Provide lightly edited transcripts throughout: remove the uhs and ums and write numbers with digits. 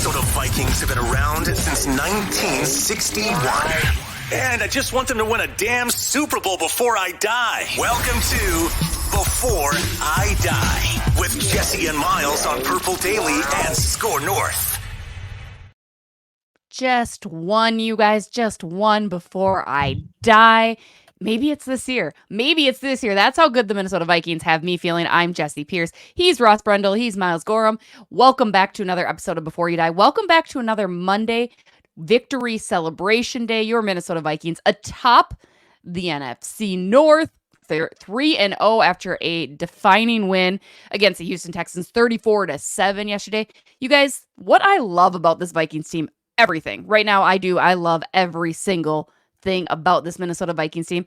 Minnesota Vikings have been around since 1961. And I just want them to win a damn Super Bowl before I die. Welcome to Before I Die with Jessi and Myles on Purple Daily and Score North. Just one, you guys, just one before I die. Maybe it's this year. That's how good the Minnesota Vikings have me feeling. I'm Jessi Pierce. He's Ross Brundle. He's Myles Gorham. Welcome back to another episode of Before You Die. Welcome back to another Monday victory celebration day. Your Minnesota Vikings atop the NFC North. They're 3-0 after a defining win against the Houston Texans, 34-7 yesterday. You guys, what I love about this Vikings team, everything. Right now, I love every single thing about this Minnesota Vikings team.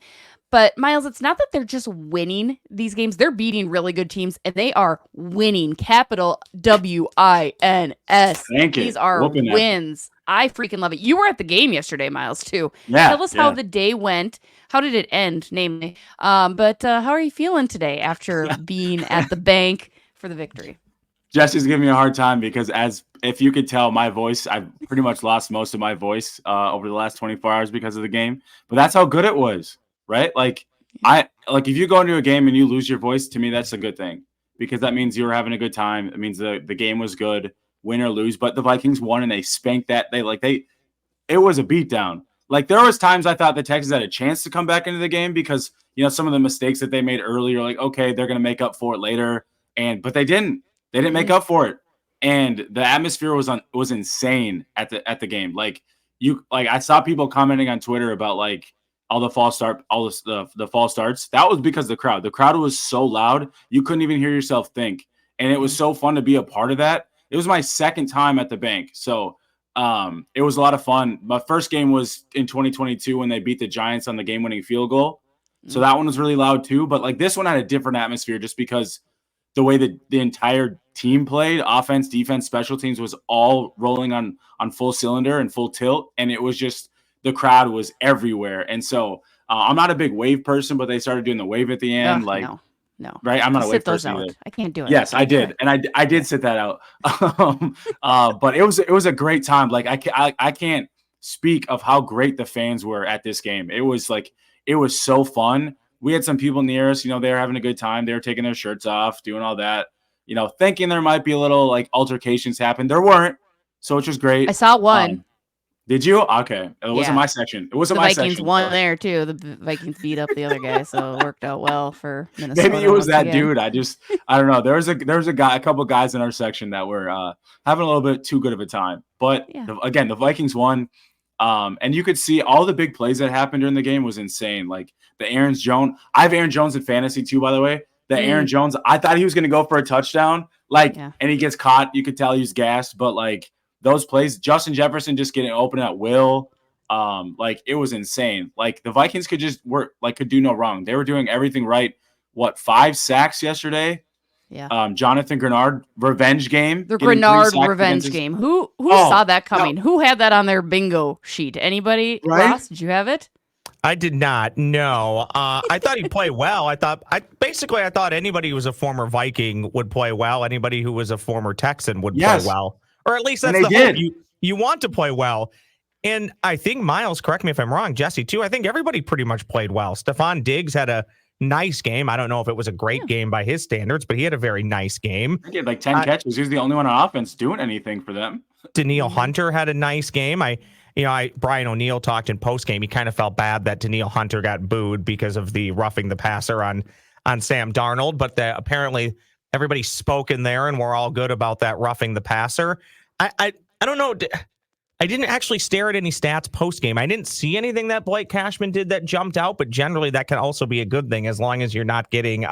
But Myles, it's not that they're just winning these games. They're beating really good teams, and they are winning. Capital W-I-N-S. These are wins. I freaking love it. You were at the game yesterday, Myles, too. Yeah. Tell us how the day went. How did it end, namely? But how are you feeling today after being at the bank for the victory? Jessi's giving me a hard time because, if you could tell, my voice, I've pretty much lost most of my voice over the last 24 hours because of the game. But that's how good it was, right? If you go into a game and you lose your voice, to me, that's a good thing because that means you were having a good time. It means the game was good, win or lose. But the Vikings won and they spanked that. It was a beatdown. There was times I thought the Texans had a chance to come back into the game because, some of the mistakes that they made earlier, okay, they're going to make up for it later. But they didn't. They didn't make up for it. And the atmosphere was insane at the game. I saw people commenting on Twitter about all the false starts. That was because the crowd was so loud you couldn't even hear yourself think. And it was so fun to be a part of that. It was my second time at the bank. So it was a lot of fun. My first game was in 2022 when they beat the Giants on the game-winning field goal. So that one was really loud too. But this one had a different atmosphere just because the way that the entire team played, offense, defense, special teams, was all rolling on full cylinder and full tilt. And it was just, the crowd was everywhere. And so I'm not a big wave person, but they started doing the wave at the end. No. Right? I'm not a wave person either. I can't do it. Yes, I did. And I did sit that out. But it was a great time. I can't speak of how great the fans were at this game. It was so fun. We had some people near us, they were having a good time. They were taking their shirts off, doing all that, thinking there might be a little altercations happen. There weren't. So which was great. I saw one. Did you? Okay. It wasn't my section. It wasn't my section. The Vikings won there too. The Vikings beat up the other guy, so it worked out well for Minnesota. Maybe it was that dude. I don't know. There was a couple guys in our section that were having a little bit too good of a time. But again, the Vikings won. And you could see all the big plays that happened during the game was insane. The Aaron Jones. I have Aaron Jones in fantasy too, by the way. Aaron Jones, I thought he was going to go for a touchdown. And he gets caught. You could tell he was gassed. But those plays, Justin Jefferson just getting open at will. It was insane. The Vikings could just work, could do no wrong. They were doing everything right. 5 sacks yesterday? Yeah. Jonathan Grenard revenge game. The Grenard revenge game. Who saw that coming? No. Who had that on their bingo sheet? Anybody? Right? Ross, did you have it? I did not. No. I thought he played well. I thought anybody who was a former Viking would play well. Anybody who was a former Texan would play well. Or at least that's the hope. You want to play well. And I think Myles, correct me if I'm wrong, Jessi too, I think everybody pretty much played well. Stephon Diggs had a nice game. I don't know if it was a great game by his standards, but he had a very nice game. He had 10 catches. He was the only one on offense doing anything for them. Danielle Hunter had a nice game. Brian O'Neill talked in postgame. He kind of felt bad that Danielle Hunter got booed because of the roughing the passer on Sam Darnold, but apparently everybody spoke in there and we're all good about that roughing the passer. I don't know. I didn't actually stare at any stats post-game. I didn't see anything that Blake Cashman did that jumped out, but generally that can also be a good thing as long as you're not getting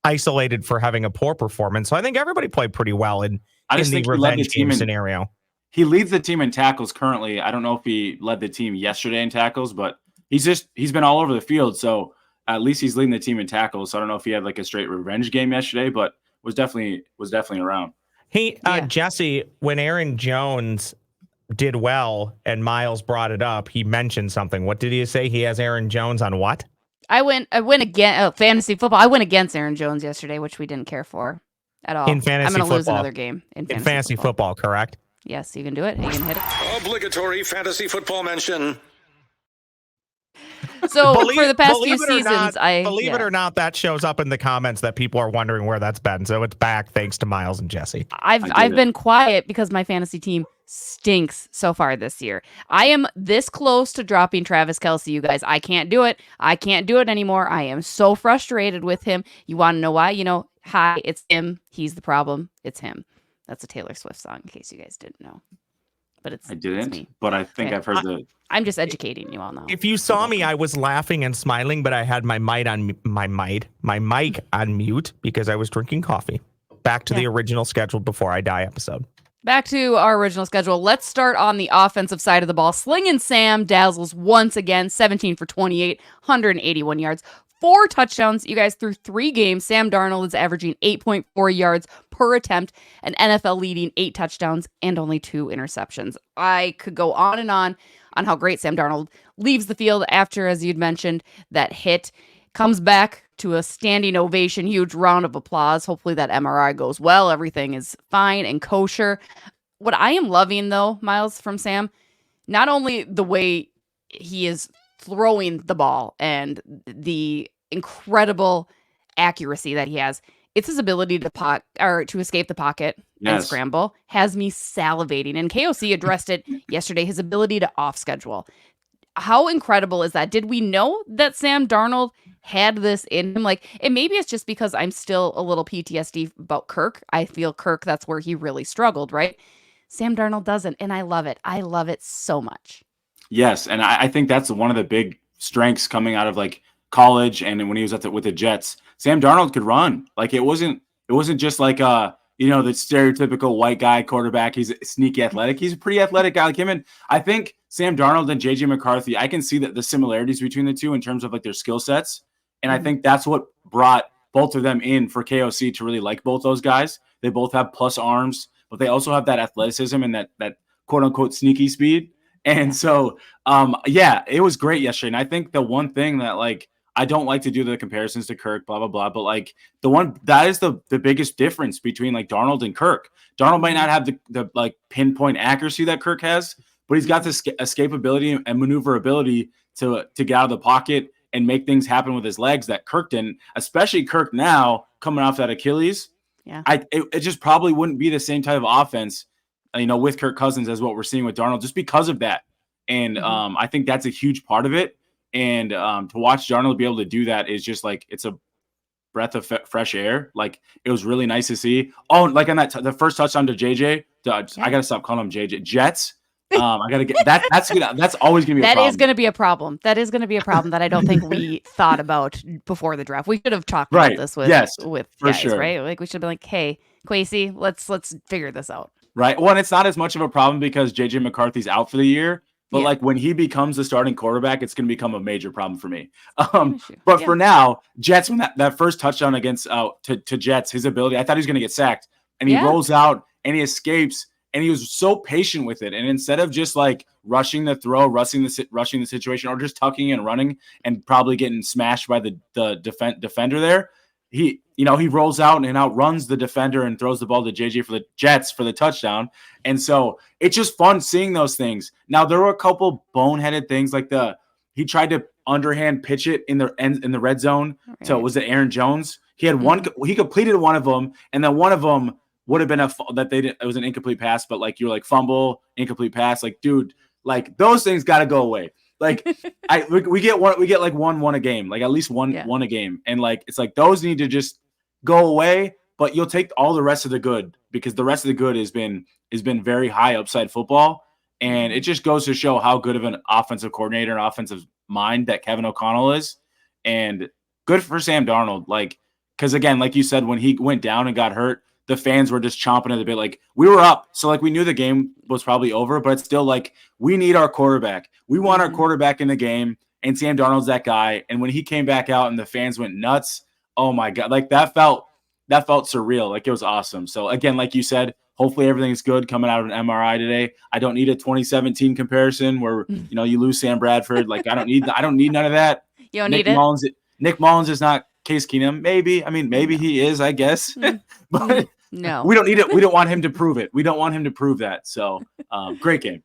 isolated for having a poor performance. So I think everybody played pretty well in the revenge game scenario. He leads the team in tackles currently. I don't know if he led the team yesterday in tackles, but he's been all over the field. So at least he's leading the team in tackles. So I don't know if he had a straight revenge game yesterday, but was definitely around. Hey, Jessi, when Aaron Jones did well and Myles brought it up, he mentioned something. What did he say? He has Aaron Jones on what? I went again. Fantasy football. I went against Aaron Jones yesterday, which we didn't care for at all. In fantasy I'm going to football. lose another game in fantasy football, correct? Yes, you can do it. You can hit it. Obligatory fantasy football mention. So for the past few seasons, believe it or not, that shows up in the comments that people are wondering where that's been. So it's back thanks to Myles and Jessi. I've been quiet because my fantasy team stinks so far this year. I am this close to dropping Travis Kelce, you guys. I can't do it. I can't do it anymore. I am so frustrated with him. You want to know why? Hi, it's him. He's the problem. It's him. That's a Taylor Swift song, in case you guys didn't know. But I didn't, it's me. but I think I've heard I'm just educating you all now. If you saw me, I was laughing and smiling, but I had my mic on mute because I was drinking coffee. Back to the original scheduled Before I Die episode. Back to our original schedule. Let's start on the offensive side of the ball. Slinging Sam dazzles once again, 17 for 28, 181 yards, 4 touchdowns. You guys, through 3 games, Sam Darnold is averaging 8.4 yards per attempt, an NFL leading 8 touchdowns and only 2 interceptions. I could go on how great Sam Darnold leaves the field after, as you'd mentioned, that hit, comes back to a standing ovation, huge round of applause. Hopefully that MRI goes well. Everything is fine and kosher. What I am loving, though, Myles, from Sam, not only the way he is throwing the ball and the incredible accuracy that he has, it's his ability to escape the pocket and scramble has me salivating. And KOC addressed it yesterday, his ability to off schedule. How incredible is that? Did we know that Sam Darnold had this in him? And maybe it's just because I'm still a little PTSD about Kirk. I feel Kirk, that's where he really struggled, right? Sam Darnold doesn't, and I love it. I love it so much. Yes, and I think that's one of the big strengths coming out of college and when he was with the Jets. Sam Darnold could run. It wasn't just the stereotypical white guy quarterback. He's sneaky athletic. He's a pretty athletic guy like him. And I think Sam Darnold and JJ McCarthy, I can see the similarities between the two in terms of their skill sets. And I think that's what brought both of them in for KOC to really like both those guys. They both have plus arms, but they also have that athleticism and that quote unquote sneaky speed. And so, it was great yesterday. And I think the one thing that I don't like to do the comparisons to Kirk, blah, blah, blah. But the one that is the biggest difference between Darnold and Kirk. Darnold might not have the pinpoint accuracy that Kirk has, but he's got this escapability and maneuverability to get out of the pocket and make things happen with his legs that Kirk didn't, especially Kirk now coming off that Achilles. Yeah. It just probably wouldn't be the same type of offense, with Kirk Cousins as what we're seeing with Darnold just because of that. And I think that's a huge part of it. And to watch Darnold be able to do that is just it's a breath of fresh air. It was really nice to see. Oh, on that the first touchdown to JJ. I gotta stop calling him JJ. Jets. I gotta get that. That's always gonna be. That is gonna be a problem. That is gonna be a problem that I don't think we thought about before the draft. We should have talked about this with guys, sure. Right? We should have been hey, Kwesi, let's figure this out. Right. Well, and it's not as much of a problem because JJ McCarthy's out for the year. But when he becomes the starting quarterback, it's going to become a major problem for me. But for now, Jets, when that first touchdown against to Jets, his ability, I thought he was going to get sacked, and he rolls out and he escapes, and he was so patient with it. And instead of just rushing the throw, rushing the situation, or just tucking and running and probably getting smashed by the defender there, he rolls out and outruns the defender and throws the ball to JJ for the Jets for the touchdown. And so it's just fun seeing those things. Now there were a couple boneheaded things he tried to underhand pitch it in the red zone. Right. So was it Aaron Jones? He had he completed one of them, and then one of them would have been it was an incomplete pass, but you're fumble, incomplete pass. Dude, those things got to go away. We get one a game, at least one a game. And it's those need to just go away, but you'll take all the rest of the good because the rest of the good has been very high upside football. And it just goes to show how good of an offensive coordinator and offensive mind that Kevin O'Connell is. And good for Sam Darnold. Because again, like you said, when he went down and got hurt, the fans were just chomping at the bit. We were up. So we knew the game was probably over, but it's still we need our quarterback. We want our quarterback in the game, and Sam Darnold's that guy. And when he came back out and the fans went nuts, oh my God, that felt surreal. It was awesome. So again, like you said, hopefully everything's good coming out of an MRI today. I don't need a 2017 comparison where, you lose Sam Bradford. I don't need none of that. You don't need it. Nick Mullins is not Case Keenum. Maybe he is, I guess. But No. We don't need it. We don't want him to prove it. We don't want him to prove that. So great game.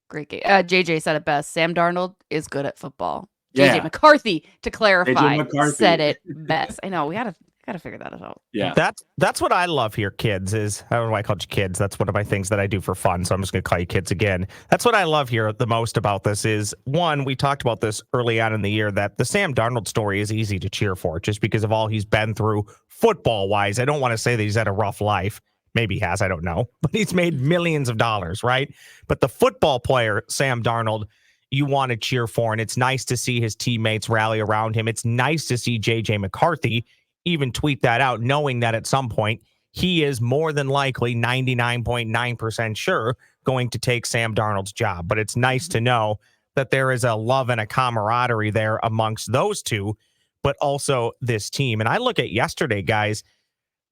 Great game. JJ said it best. Sam Darnold is good at football. Yeah. JJ McCarthy, to clarify, McCarthy. said it best. I know. We gotta figure that out. Yeah. That's what I love here, kids, is I don't know why I called you kids. That's one of my things that I do for fun. So I'm just gonna call you kids again. That's what I love here the most about this is one, we talked about this early on in the year that the Sam Darnold story is easy to cheer for just because of all he's been through football wise. I don't want to say that he's had a rough life. Maybe he has, I don't know, but he's made millions of dollars, right? But the football player, Sam Darnold, you want to cheer for, and it's nice to see his teammates rally around him. It's nice to see JJ McCarthy even tweet that out, knowing that at some point he is more than likely 99.9% sure going to take Sam Darnold's job. But it's nice to know that there is a love and a camaraderie there amongst those two, but also this team. And I look at yesterday, guys,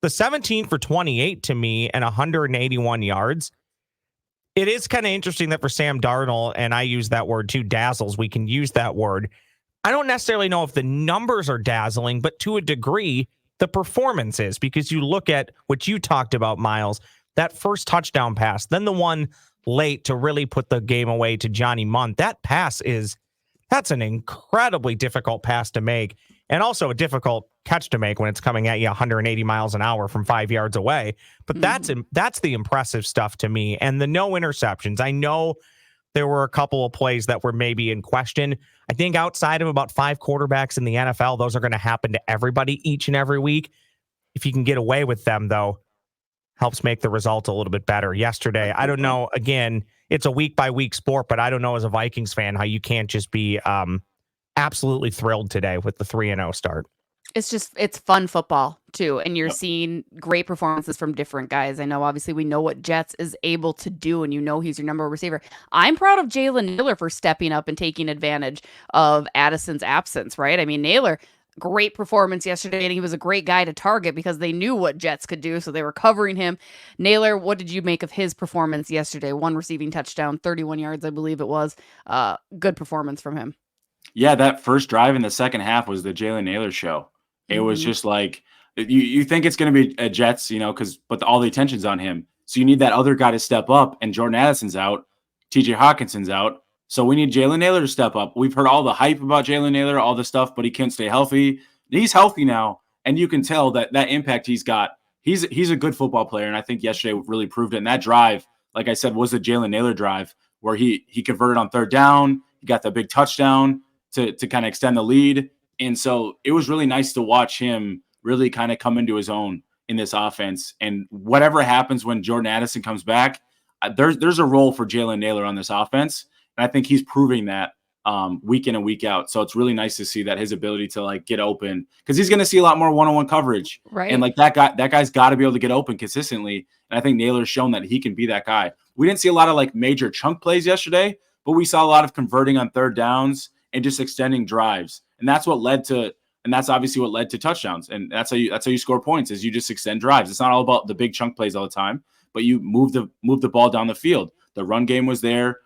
the 17 for 28 to me and 181 yards. It is kind of interesting that for Sam Darnold, and I use that word too, dazzles, we can use that word. I don't necessarily know if the numbers are dazzling, but to a degree, the performance is, because you look at what you talked about, Myles, that first touchdown pass, then the one late to really put the game away to Johnny Munn. That pass that's an incredibly difficult pass to make, and also a difficult catch to make when it's coming at you 180 miles an hour from 5 yards away. But that's the impressive stuff to me. And the no interceptions. I know there were a couple of plays that were maybe in question. I think outside of about 5 quarterbacks in the NFL, those are going to happen to everybody each and every week. If you can get away with them, though, helps make the result a little bit better. Yesterday, I don't know, again, it's a week-by-week sport, but I don't know as a Vikings fan how you can't just be absolutely thrilled today with the 3-0 start. It's fun football too, and you're seeing great performances from different guys. I know, obviously, we know what Jets is able to do, and you know he's your number one receiver. I'm proud of Jaylen Naylor for stepping up and taking advantage of Addison's absence, right? I mean, Naylor, great performance yesterday, and he was a great guy to target because they knew what Jets could do, so they were covering him. Naylor, what did you make of his performance yesterday? 1 receiving touchdown, 31 yards, I believe it was. Good performance from him. Yeah, that first drive in the second half was the Jaylen Naylor show. It was just like, you think it's going to be a Jets, but all the attention's on him. So you need that other guy to step up, and Jordan Addison's out. TJ Hawkinson's out. So we need Jaylen Naylor to step up. We've heard all the hype about Jaylen Naylor, all the stuff, but he can't stay healthy. He's healthy now, and you can tell that impact he's got. He's a good football player, and I think yesterday really proved it. And that drive, like I said, was the Jaylen Naylor drive where he converted on third down. He got the big touchdown to kind of extend the lead. And so it was really nice to watch him really kind of come into his own in this offense. And whatever happens when Jordan Addison comes back, there's a role for Jaylen Naylor on this offense. And I think he's proving that week in and week out. So it's really nice to see that his ability to like get open, because he's going to see a lot more one-on-one coverage. Right. And like that guy's got to be able to get open consistently. And I think Naylor's shown that he can be that guy. We didn't see a lot of like major chunk plays yesterday, but we saw a lot of converting on third downs and just extending drives. And that's obviously what led to touchdowns. And that's how you score points, is you just extend drives. It's not all about the big chunk plays all the time, but you move the ball down the field. The run game was there.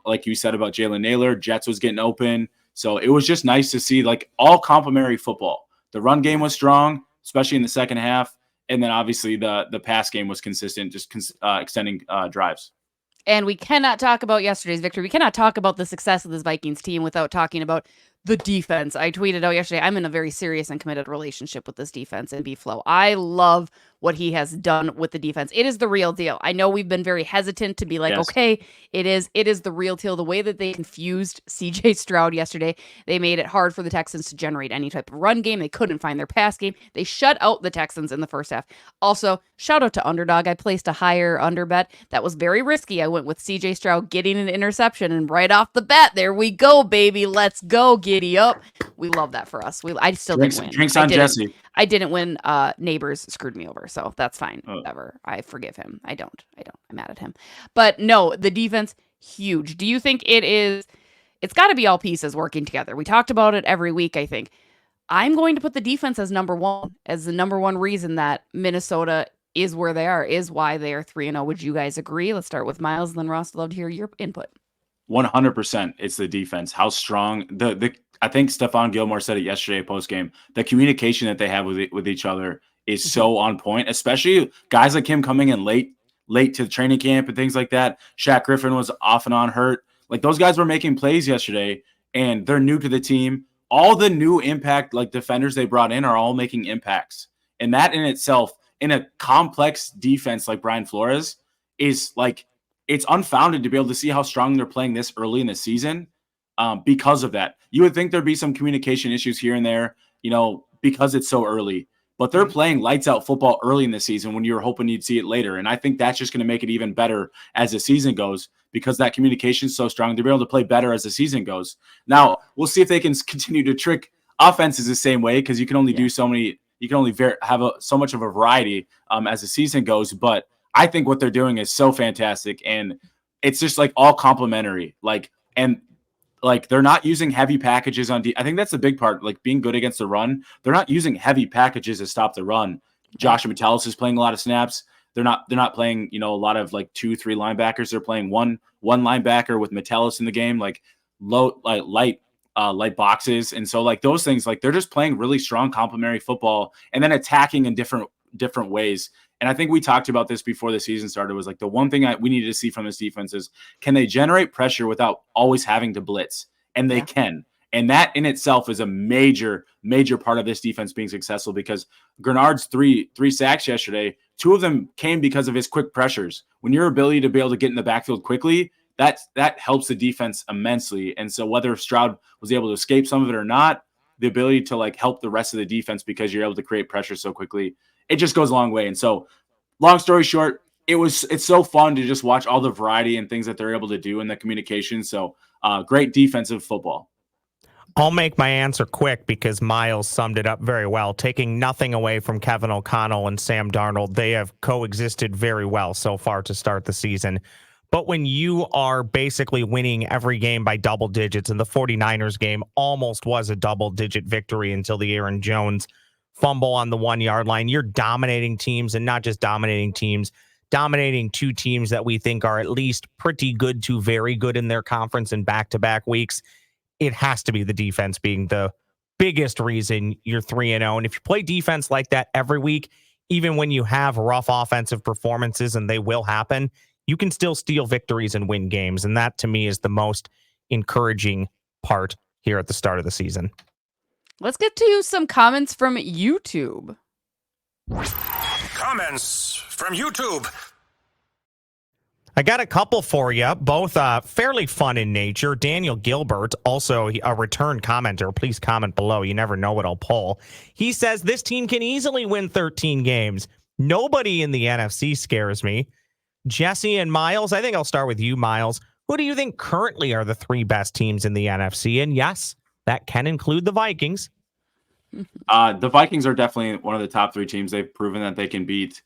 Like you said about Jaylen Naylor, Jets was getting open. So it was just nice to see like all complimentary football. The run game was strong, especially in the second half. And then obviously the pass game was consistent, just extending drives. And we cannot talk about yesterday's victory. We cannot talk about the success of this Vikings team without talking about the defense. I tweeted out yesterday, I'm in a very serious and committed relationship with this defense and B-Flow. I love what he has done with the defense. It is the real deal. I know we've been very hesitant to be like, yes, okay, it is the real deal. The way that they confused CJ Stroud yesterday, they made it hard for the Texans to generate any type of run game. They couldn't find their pass game. They shut out the Texans in the first half. Also, shout out to Underdog. I placed a higher under bet. That was very risky. I went with CJ Stroud getting an interception, and right off the bat, there we go, baby. Let's go. Giddy up. We love that for us. I still didn't win. Drinks on Jessi. I didn't win. Neighbors screwed me over, so that's fine. Whatever. I forgive him. I don't. I'm mad at him. But no, the defense, huge. Do you think it's got to be all pieces working together? We talked about it every week, I think. I'm going to put the defense as number one, as the number one reason that Minnesota is where they are, is why they are 3-0. Would you guys agree? Let's start with Myles and then Ross. Love to hear your input. 100%. It's the defense. How strong I think Stephon Gilmore said it yesterday post game. The communication that they have with each other is so on point, especially guys like him coming in late to the training camp and things like that. Shaq Griffin was off and on hurt. Like those guys were making plays yesterday, and they're new to the team. All the new impact like defenders they brought in are all making impacts. And that in itself, in a complex defense like Brian Flores, is like it's unfounded to be able to see how strong they're playing this early in the season because of that. You would think there'd be some communication issues here and there, because it's so early. But they're playing lights out football early in the season when you were hoping you'd see it later. And I think that's just going to make it even better as the season goes because that communication is so strong. They'll be able to play better as the season goes. Now, we'll see if they can continue to trick offenses the same way because you can only do so many. You can only have so much of a variety as the season goes. But I think what they're doing is so fantastic. And it's just like all complimentary. Like they're not using heavy packages on I think that's the big part, like being good against the run. They're not using heavy packages to stop the run. Josh Metellus is playing a lot of snaps. They're not playing, a lot of like 2-3 linebackers. They're playing one linebacker with Metellus in the game, like light boxes. And so like those things, like they're just playing really strong complementary football and then attacking in different ways. And I think we talked about this before the season started was like the one thing we needed to see from this defense is can they generate pressure without always having to blitz? And they can. And that in itself is a major, major part of this defense being successful because Grenard's three sacks yesterday, 2 of them came because of his quick pressures. When your ability to be able to get in the backfield quickly, that helps the defense immensely. And so whether Stroud was able to escape some of it or not, the ability to like help the rest of the defense because you're able to create pressure so quickly, it just goes a long way. And so long story short, it's so fun to just watch all the variety and things that they're able to do in the communication. So great defensive football. I'll make my answer quick because Myles summed it up very well. Taking nothing away from Kevin O'Connell and Sam Darnold, they have coexisted very well so far to start the season. But when you are basically winning every game by double digits, and the 49ers game almost was a double-digit victory until the Aaron Jones fumble on the 1-yard line, you're dominating teams, and not just dominating teams, dominating 2 teams that we think are at least pretty good to very good in their conference in back-to-back weeks. It has to be the defense being the biggest reason you're 3-0. And if you play defense like that every week, even when you have rough offensive performances, and they will happen, you can still steal victories and win games. And that, to me, is the most encouraging part here at the start of the season. Let's get to some comments from YouTube. Comments from YouTube. I got a couple for you, both fairly fun in nature. Daniel Gilbert, also a return commenter. Please comment below. You never know what I'll pull. He says, this team can easily win 13 games. Nobody in the NFC scares me. Jessi and Myles, I think I'll start with you, Myles. Who do you think currently are the 3 best teams in the NFC? And yes, that can include the Vikings. The Vikings are definitely one of the top 3 teams. They've proven that they can beat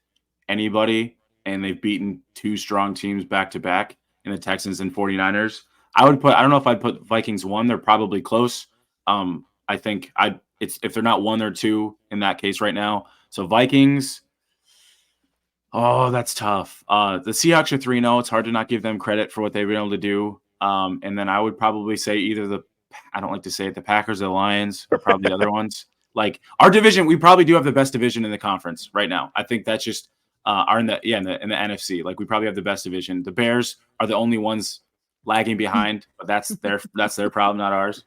anybody, and they've beaten 2 strong teams back to back in the Texans and 49ers. I don't know if I'd put Vikings 1. They're probably close. I think if they're not 1, they're 2 in that case right now. So Vikings. Oh, that's tough. The Seahawks are 3-0. It's hard to not give them credit for what they've been able to do. And then I would probably say either I don't like to say it, the Packers or the Lions are probably the other ones. Like our division, we probably do have the best division in the conference right now. I think that's just are in the NFC. Like we probably have the best division. The Bears are the only ones lagging behind, but that's their problem, not ours.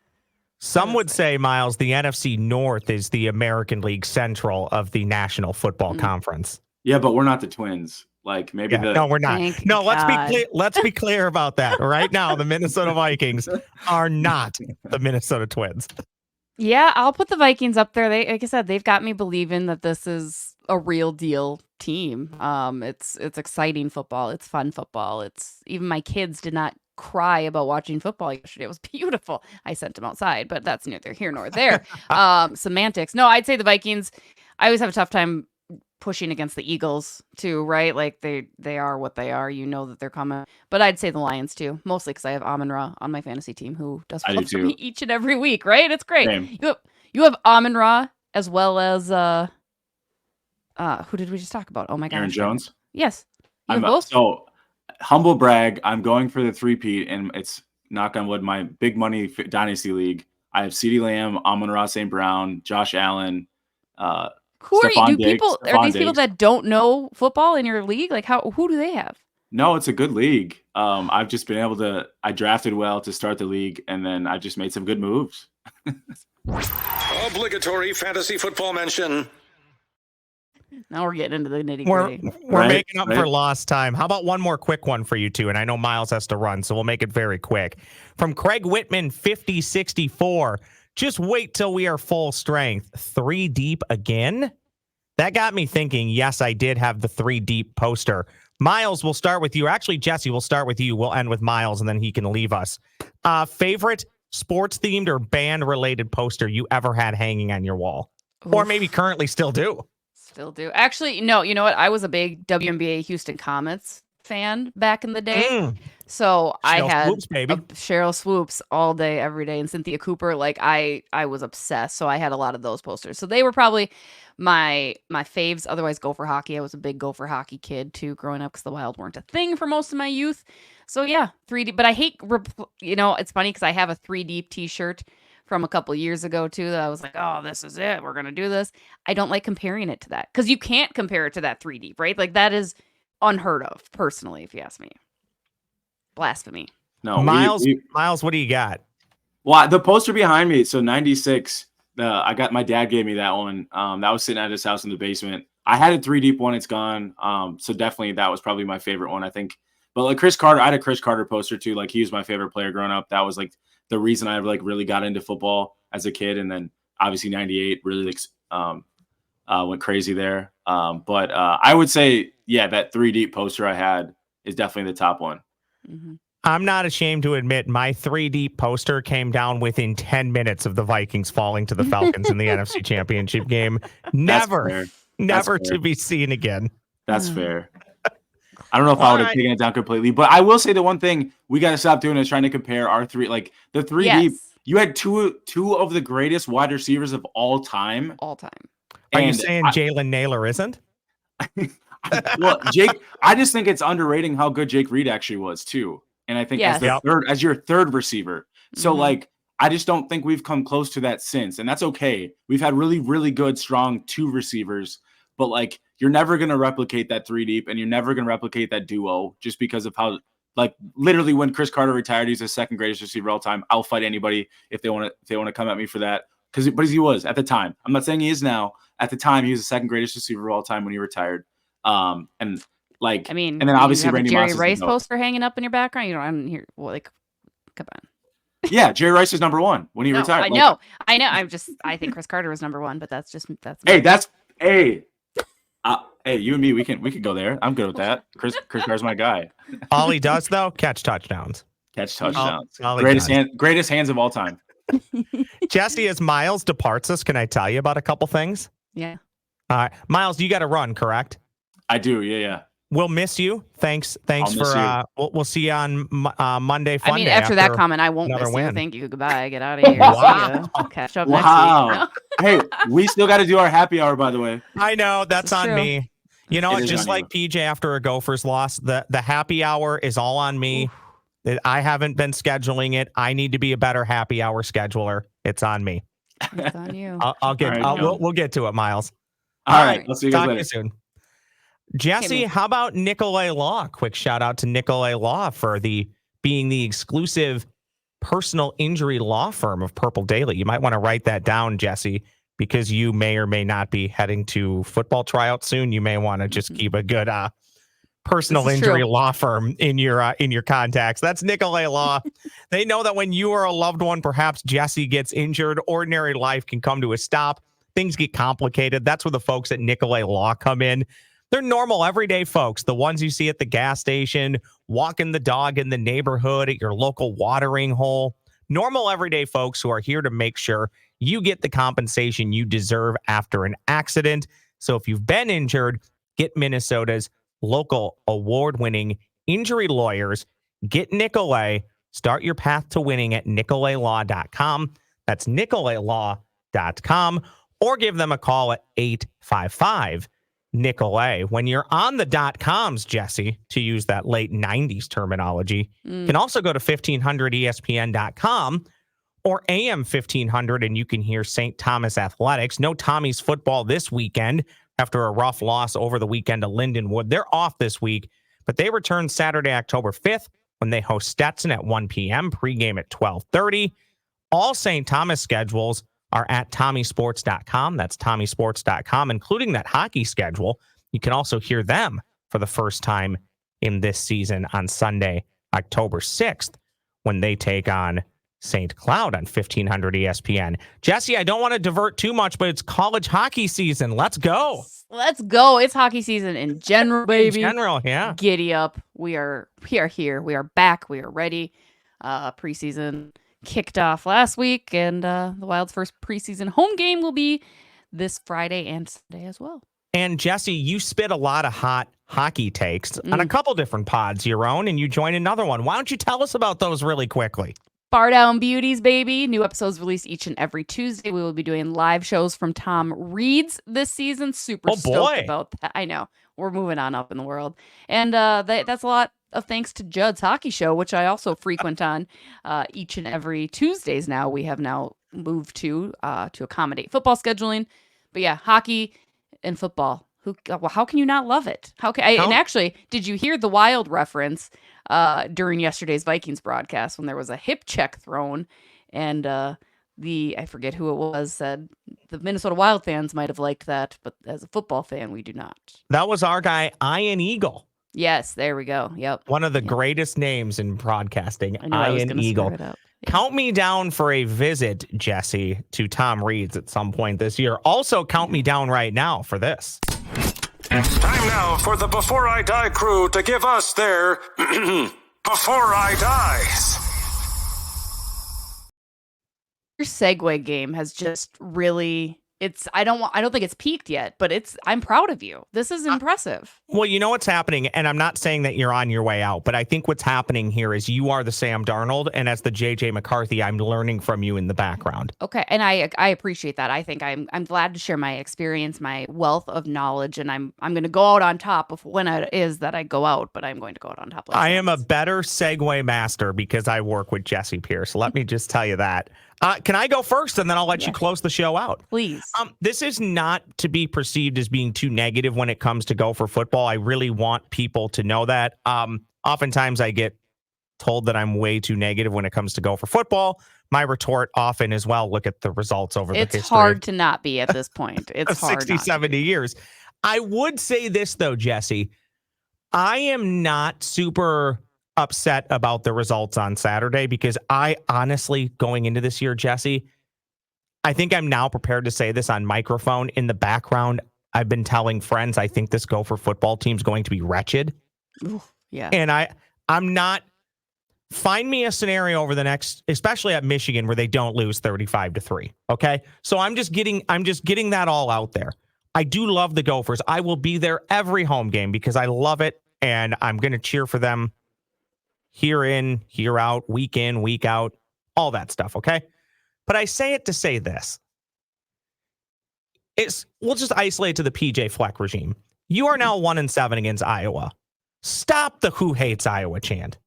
Some would say, Myles, the NFC North is the American League Central of the National Football Conference. Yeah, but we're not the Twins. Like maybe no, we're not. No, let's be clear. Let's be clear about that. Right now, the Minnesota Vikings are not the Minnesota Twins. Yeah, I'll put the Vikings up there. Like I said, they've got me believing that this is a real deal team. It's exciting football. It's fun football. It's even my kids did not cry about watching football yesterday. It was beautiful. I sent them outside, but that's neither here nor there. Semantics. No, I'd say the Vikings. I always have a tough time pushing against the Eagles too, right? Like they are what they are. You know that they're coming. But I'd say the Lions too, mostly because I have Amon-Ra on my fantasy team who does flip for me each and every week, right? It's great. Same. You have Amon-Ra as well as who did we just talk about? Oh my gosh. Aaron Jones? Yes. You have both? So humble brag, I'm going for the 3-peat, and it's knock on wood, my big money dynasty league. I have CeeDee Lamb, Amon-Ra St. Brown, Josh Allen, Who are you? Stephon Do Diggs, people are Stephon these people Diggs. that don't know football in your league? Like who do they have? No, it's a good league. I've just been able to. I drafted well to start the league, and then I just made some good moves. Obligatory fantasy football mention. Now we're getting into the nitty gritty. We're making up for lost time. How about one more quick one for you two? And I know Myles has to run, so we'll make it very quick. From Craig Whitman, 5064. Just wait till we are full strength. 3 deep again? That got me thinking, yes, I did have the 3 deep poster. Myles, we'll start with you. Actually, Jessi, we'll start with you. We'll end with Myles, and then he can leave us. Favorite sports-themed or band-related poster you ever had hanging on your wall? Oof. Or maybe currently still do? Still do. Actually, no, you know what? I was a big WNBA Houston Comets fan back in the day. So I had Swoops, baby. Cheryl Swoops all day, every day, and Cynthia Cooper. Like I was obsessed. So I had a lot of those posters. So they were probably my faves. Otherwise, Gopher hockey. I was a big Gopher hockey kid too, growing up because the Wild weren't a thing for most of my youth. So yeah, 3D. But I hate, it's funny because I have a 3 deep T-shirt from a couple years ago too that I was like, oh, this is it. We're gonna do this. I don't like comparing it to that because you can't compare it to that 3 deep, right? Like that is unheard of, personally, if you ask me. Blasphemy. No, Myles, what do you got? Well, the poster behind me, so 96. My dad gave me that one. That was sitting at his house in the basement. I had a 3 deep one. It's gone. So definitely that was probably my favorite one, I think. But like Chris Carter, I had a Chris Carter poster too. Like he was my favorite player growing up. That was like the reason I like really got into football as a kid. And then obviously 98 really went crazy there. But I would say, yeah, that 3 deep poster I had is definitely the top one. Mm-hmm. I'm not ashamed to admit my 3 deep poster came down within 10 minutes of the Vikings falling to the Falcons in the NFC Championship game. Never to be seen again. That's fair. I don't know if I would have taken it down completely, but I will say the one thing we got to stop doing is trying to compare our 3, like the 3 deep. You had two of the greatest wide receivers of all time. Are you saying Jaylen Naylor isn't? Well, Jake, I just think it's underrating how good Jake Reed actually was too. And I think as your third receiver. So like, I just don't think we've come close to that since. And that's okay. We've had really, really good, strong 2 receivers, but like, you're never going to replicate that 3 deep and you're never going to replicate that duo just because of how, like literally when Chris Carter retired, he's the 2nd greatest receiver of all time. I'll fight anybody if they want to come at me for that. But he was at the time. I'm not saying he is now. At the time, he was the 2nd greatest receiver of all time when he retired. And then obviously you have Randy a Jerry Moss Rice poster hanging up in your background. You know, I'm here. Well, like, come on. Yeah, Jerry Rice is number 1 when he retired. I know. I think Chris Carter was number 1, but that's Hey, you and me, we can go there. I'm good with that. Chris Carter's my guy. All he does though, catch touchdowns. Greatest hands of all time. Jessi, as Myles departs us, can I tell you about a couple things? Yeah. All right, Myles, you got to run, correct? I do. Yeah. We'll miss you. Thanks for. We'll see you on Monday. Fun I mean, day after that comment, I won't miss win. you. Thank you. Goodbye. Get out of here. Wow. I'll catch up next week. Hey, we still got to do our happy hour, by the way. I know that's on true. Me. You know, just like PJ after a Gophers loss, the happy hour is all on me. Oof. I haven't been scheduling it. I need to be a better happy hour scheduler. It's on me. It's on you. We'll get to it, Myles. All right. Let's see you guys later. later. Soon. Jessi, how about Nicolay Law? Quick shout out to Nicolay Law for being the exclusive personal injury law firm of Purple Daily. You might want to write that down, Jessi, because you may or may not be heading to football tryouts soon. You may want to just keep a good personal injury law firm in your contacts. That's Nicolay Law. They know that when you or a loved one, perhaps Jessi, gets injured, ordinary life can come to a stop. Things get complicated. That's where the folks at Nicolay Law come in. They're normal, everyday folks, the ones you see at the gas station, walking the dog in the neighborhood, at your local watering hole. Normal, everyday folks who are here to make sure you get the compensation you deserve after an accident. So if you've been injured, get Minnesota's local award-winning injury lawyers. Get Nicolay. Start your path to winning at nicolaylaw.com. That's nicolaylaw.com. Or give them a call at 855 Nicolay. When you're on the .coms, Jessi, to use that late 90s terminology, you can also go to 1500ESPN.com, or AM 1500, and you can hear St. Thomas Athletics. No Tommy's football this weekend after a rough loss over the weekend to Lindenwood. They're off this week, but they return Saturday, October 5th when they host Stetson at 1 p.m., pregame at 12:30. All St. Thomas schedules are at TommySports.com. That's TommySports.com, including that hockey schedule. You can also hear them for the first time in this season on Sunday, October 6th, when they take on St. Cloud on 1500 ESPN. Jessi, I don't want to divert too much, but it's college hockey season. Let's go. Let's go. It's hockey season in general, baby. In general, yeah. Giddy up. We are here. We are back. We are ready. Preseason kicked off last week, and the Wild's first preseason home game will be this Friday and Sunday as well. And Jessi, you spit a lot of hot hockey takes on a couple different pods, your own, and you joined another one. Why don't you tell us about those really quickly? Bar Down Beauties, baby. New episodes released each and every Tuesday. We will be doing live shows from Tom Reed's this season. Super stoked about that. I know. We're moving on up in the world. And that's a lot of thanks to Judd's Hockey Show, which I also frequent on each and every Tuesdays now. We have now moved to accommodate football scheduling. But yeah, hockey and football. How can you not love it? And actually, did you hear the Wild reference during yesterday's Vikings broadcast when there was a hip check thrown, and I forget who it was, said the Minnesota Wild fans might have liked that, but as a football fan, we do not. That was our guy, Ian Eagle. Yes, there we go. Yep. One of the greatest names in broadcasting, Ian Eagle. Count me down for a visit, Jessi, to Tom Reed's at some point this year. Also, count me down right now for this. Time now for the Before I Die crew to give us their Before I Dies. Your segue game has just really... I don't think it's peaked yet, but I'm proud of you. This is impressive. Well, you know what's happening, and I'm not saying that you're on your way out, but I think what's happening here is you are the Sam Darnold, and as the JJ McCarthy, I'm learning from you in the background. Okay, and I appreciate that. I think I'm glad to share my experience, my wealth of knowledge, and I'm going to go out on top of when it is that I go out, but I'm going to go out on top. I am a better segue master because I work with Jessi Pierce. Let me just tell you that. Can I go first, and then I'll let you close the show out? Please. This is not to be perceived as being too negative when it comes to Gopher football. I really want people to know that. Oftentimes I get told that I'm way too negative when it comes to Gopher football. My retort often is, well, look at the results over the history. It's hard to not be at this point. It's hard 60, 70 years. I would say this, though, Jessi. I am not super upset about the results on Saturday because I honestly, going into this year, Jessi, I think I'm now prepared to say this on microphone. In the background, I've been telling friends I think this Gopher football team is going to be wretched. Ooh, yeah. And I'm not. Find me a scenario over the next, especially at Michigan, where they don't lose 35-3. Okay. So I'm just getting that all out there. I do love the Gophers. I will be there every home game because I love it. And I'm going to cheer for them year in, year out, week in, week out, all that stuff, okay? But I say it to say this. We'll just isolate to the PJ Fleck regime. You are now 1-7 against Iowa. Stop the who hates Iowa chant.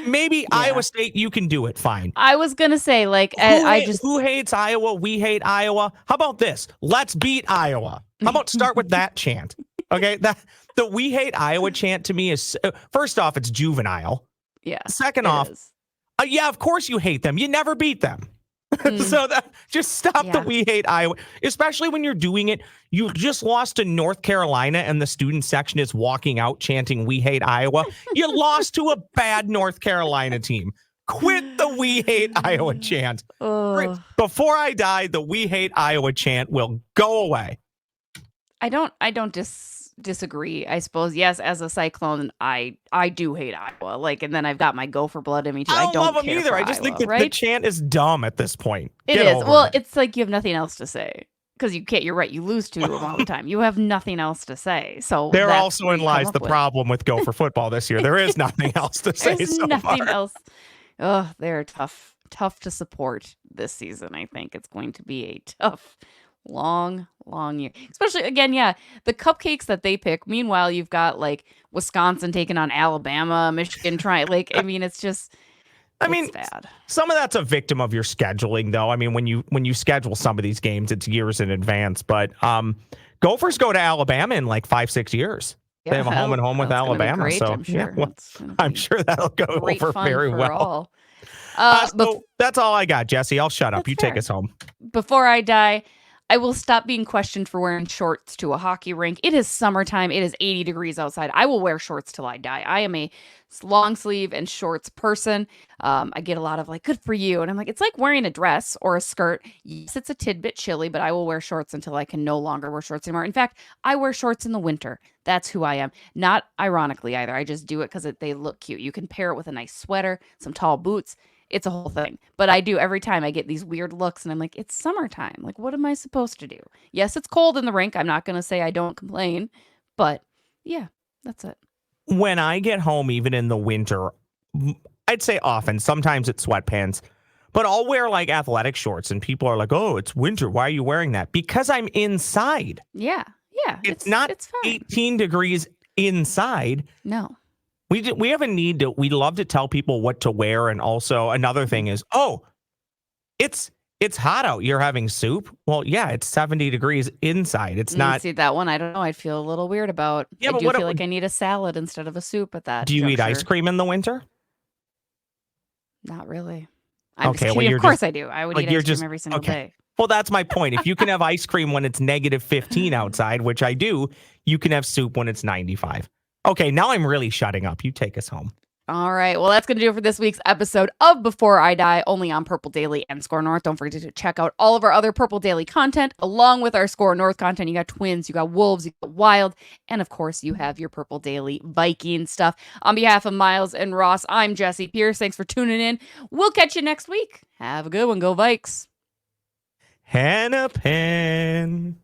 Maybe Iowa State, you can do it, fine. I was going to say, who hates Iowa? We hate Iowa. How about this? Let's beat Iowa. How about start with that chant? Okay, the we hate Iowa chant to me is, first off, it's juvenile. Yeah. Second off, yeah, of course you hate them. You never beat them. So just stop the we hate Iowa, especially when you're doing it. You just lost to North Carolina and the student section is walking out chanting we hate Iowa. You lost to a bad North Carolina team. Quit the we hate Iowa chant. Before I die, the we hate Iowa chant will go away. I don't disagree. I suppose, yes, as a Cyclone, I do hate Iowa. And then I've got my Gopher blood in me too. I don't love them either. I just think that the chant is dumb at this point. It is. Well, it's like you have nothing else to say. Because you can't, you're right, you lose to them all the time. You have nothing else to say. So there also in lies the problem with Gopher football this year. There is nothing else to say. There's nothing else. Oh, they're tough to support this season. I think it's going to be a tough, long year. Especially, again, the cupcakes that they pick. Meanwhile, you've got Wisconsin taking on Alabama, Michigan trying. I mean, it's just I mean, bad. Some of that's a victim of your scheduling, though. I mean, when you schedule some of these games, it's years in advance. But Gophers go to Alabama in like 5-6 years. Yeah, they have a home and home with that's gonna be Alabama, great, so I'm sure. I'm sure that'll go Great over fun very for well. all. So that's all I got, Jessi. I'll shut up. That's You fair. take us home. Before I die, I will stop being questioned for wearing shorts to a hockey rink. It is summertime. It is 80 degrees outside. I will wear shorts till I die. I am a long sleeve and shorts person. I get a lot of like, good for you. And I'm like, it's like wearing a dress or a skirt. Yes, it's a tidbit chilly, but I will wear shorts until I can no longer wear shorts anymore. In fact, I wear shorts in the winter. That's who I am. Not ironically either. I just do it because they look cute. You can pair it with a nice sweater, some tall boots. It's a whole thing. But I do every time I get these weird looks and I'm like, it's summertime. Like, what am I supposed to do? Yes, it's cold in the rink. I'm not going to say I don't complain. But yeah, that's it. When I get home, even in the winter, I'd say often, sometimes it's sweatpants, but I'll wear like athletic shorts and people are like, oh, it's winter. Why are you wearing that? Because I'm inside. Yeah. Yeah. It's fine. 18 degrees inside. No. We have a need to, we love to tell people what to wear. And also another thing is, it's hot out. You're having soup. Well, yeah, it's 70 degrees inside. It's not. See that one. I don't know. I'd feel a little weird about. Yeah, I but do what feel like I need a salad instead of a soup at that. Do you eat juncture. ice cream in the winter? Not really. I'm Okay, just well, kidding. you're Of course just- I do. I would like, eat you're ice cream just- every single okay. day. Well, that's my point. If you can have ice cream when it's negative 15 outside, which I do, you can have soup when it's 95. Okay, now I'm really shutting up. You take us home. All right. Well, that's going to do it for this week's episode of Before I Die, only on Purple Daily and Score North. Don't forget to check out all of our other Purple Daily content, along with our Score North content. You got Twins, you got Wolves, you got Wild, and of course, you have your Purple Daily Viking stuff. On behalf of Myles and Ross, I'm Jessi Pierce. Thanks for tuning in. We'll catch you next week. Have a good one. Go Vikes. Hannah Penn.